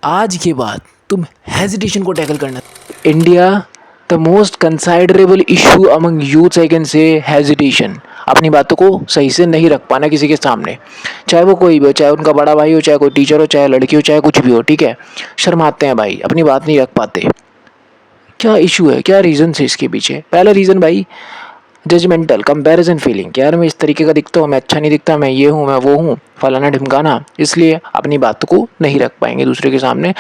आज के बाद तुम हेजिटेशन को टैकल करना। India the most considerable issue among youths I can say hesitation. अपनी बातों को सही से नहीं रख पाना किसी के सामने, चाहे वो कोई भी हो, चाहे उनका बड़ा भाई हो, चाहे कोई टीचर हो, चाहे लड़की हो, चाहे कुछ भी हो, ठीक है। शर्माते हैं भाई, अपनी बात नहीं रख पाते। क्या इशू है, क्या रीज़न है इसके पीछे? पहला रीज़न भाई, जजमेंटल कंपैरिजन फीलिंग कि यार मैं इस तरीके का दिखता हूँ, मैं अच्छा नहीं दिखता, मैं ये हूँ, मैं वो हूँ, फलाना ढिमकाना, इसलिए अपनी बात को नहीं रख पाएंगे दूसरे के सामने,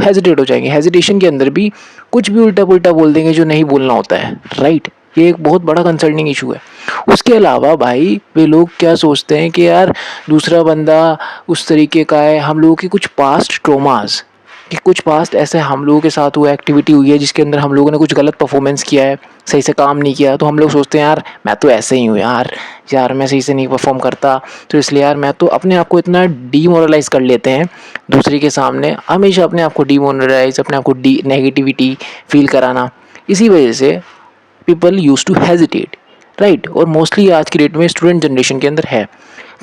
हेजिटेट हो जाएंगे। हेजिटेशन के अंदर भी कुछ भी उल्टा पुल्टा बोल देंगे जो नहीं बोलना होता है, राइट। ये एक बहुत बड़ा कंसर्निंग इशू है। उसके अलावा भाई वे लोग क्या सोचते हैं कि यार दूसरा बंदा उस तरीके का है, हम लोगों के कुछ पास्ट ट्रोमास, कि कुछ पास्ट ऐसे हम लोगों के साथ हुआ एक्टिविटी हुई है जिसके अंदर हम लोगों ने कुछ गलत परफॉर्मेंस किया है, सही से काम नहीं किया, तो हम लोग सोचते हैं यार मैं तो ऐसे ही हूँ यार, यार मैं सही से नहीं परफॉर्म करता, तो इसलिए यार मैं तो अपने आप को इतना डीमोरलाइज कर लेते हैं दूसरे के सामने, हमेशा अपने आप को डीमोरलाइज, अपने आप को डी नेगेटिविटी फील कराना। इसी वजह से people use to hesitate, right. और मोस्टली आज की डेट में स्टूडेंट जनरेशन के अंदर है।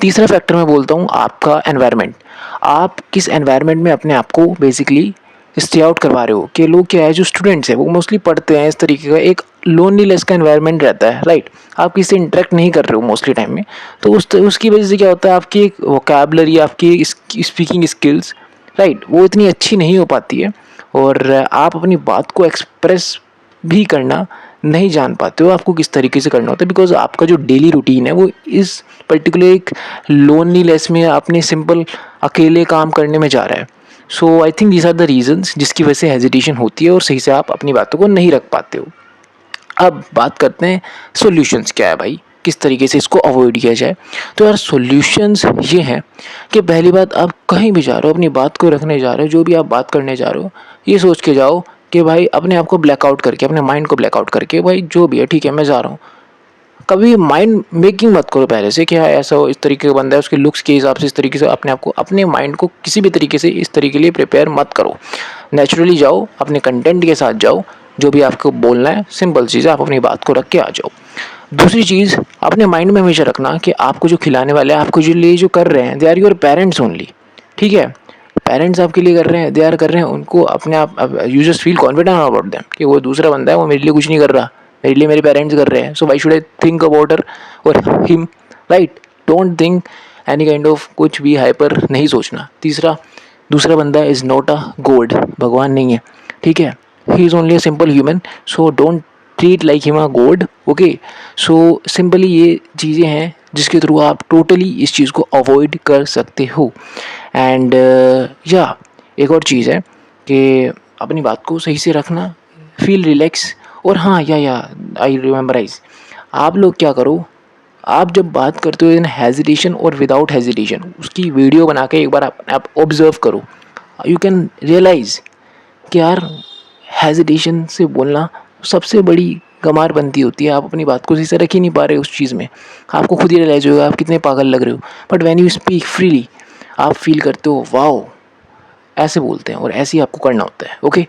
तीसरा फैक्टर मैं बोलता हूँ आपका एनवायरनमेंट। आप किस एनवायरनमेंट में अपने आप को बेसिकली स्टे आउट करवा रहे हो, कि लोग क्या है जो स्टूडेंट्स हैं वो मोस्टली पढ़ते हैं, इस तरीके का एक लोनलीनेस का एनवायरनमेंट रहता है, राइट। आप किसी से इंटरेक्ट नहीं कर रहे हो मोस्टली टाइम में, तो उसकी वजह से क्या होता है, आपकी एक वोकैबुलरी, आपकी स्पीकिंग स्किल्स, राइट, वो इतनी अच्छी नहीं हो पाती है, और आप अपनी बात को एक्सप्रेस भी करना नहीं जान पाते हो आपको किस तरीके से करना होता है, बिकॉज आपका जो डेली रूटीन है वो इस पर्टिकुलर एक लोनलीनेस में अपने सिंपल अकेले काम करने में जा रहा है। So I think these are the reasons जिसकी वजह से हेजिटेशन होती है और सही से आप अपनी बातों को नहीं रख पाते हो। अब बात करते हैं सॉल्यूशंस क्या है भाई, किस तरीके से इसको अवॉइड किया जाए। तो यार सॉल्यूशंस ये हैं कि पहली बात, आप कहीं भी जा रहे हो, अपनी बात को रखने जा रहे हो, जो भी आप बात करने जा रहे हो, ये सोच के जाओ कि भाई अपने आप को ब्लैकआउट करके, अपने माइंड को ब्लैकआउट करके, भाई जो भी है ठीक है मैं जा रहा हूँ। कभी माइंड मेकिंग मत करो पहले से कि हाँ ऐसा हो, इस तरीके का बंदा है, उसके लुक्स के हिसाब से इस तरीके से अपने आप को, अपने माइंड को किसी भी तरीके से इस तरीके के लिए प्रिपेयर मत करो। नेचुरली जाओ, अपने कंटेंट के साथ जाओ, जो भी आपको बोलना है सिंपल चीज़ है, आप अपनी बात को रख के आ जाओ। दूसरी चीज़, अपने माइंड में हमेशा रखना कि आपको जो खिलाने वाले हैं, आपको जो लिए जो कर रहे हैं, they are your parents only, ठीक है। पेरेंट्स आपके लिए कर रहे हैं, दे आर कर रहे हैं, उनको अपने आप you just feel confident about them कि वो दूसरा बंदा है, वो मेरे लिए कुछ नहीं कर रहा, मेरे लिए मेरे पेरेंट्स कर रहे हैं, so why should I think about her और him, right. Don't think any kind of कुछ भी हाइपर नहीं सोचना। तीसरा, दूसरा बंदा इज़ नॉट अ गॉड, भगवान नहीं है, ठीक है। He is only a simple human, so don't treat like him a God, okay. So simply ये चीज़ें हैं जिसके थ्रू आप टोटली इस चीज़ को अवॉइड कर सकते हो। एंड या एक और चीज़ है कि अपनी बात को सही से रखना, फील रिलैक्स। और हाँ, या आई रिमेम्बराइज, आप लोग क्या करो, आप जब बात करते हो इन हेजिटेशन और विदाउट हेजिटेशन, उसकी वीडियो बना के एक बार आप ऑब्जर्व करो, यू कैन रियलाइज़ कि यार हेजिटेशन से बोलना सबसे बड़ी गमार बनती होती है। आप अपनी बात को सही से रख ही नहीं पा रहे उस चीज़ में, आपको खुद ही रियलाइज होगा आप कितने पागल लग रहे हो। But when you speak freely, आप फील करते हो वाओ, ऐसे बोलते हैं और ऐसे ही आपको करना होता है, ओके।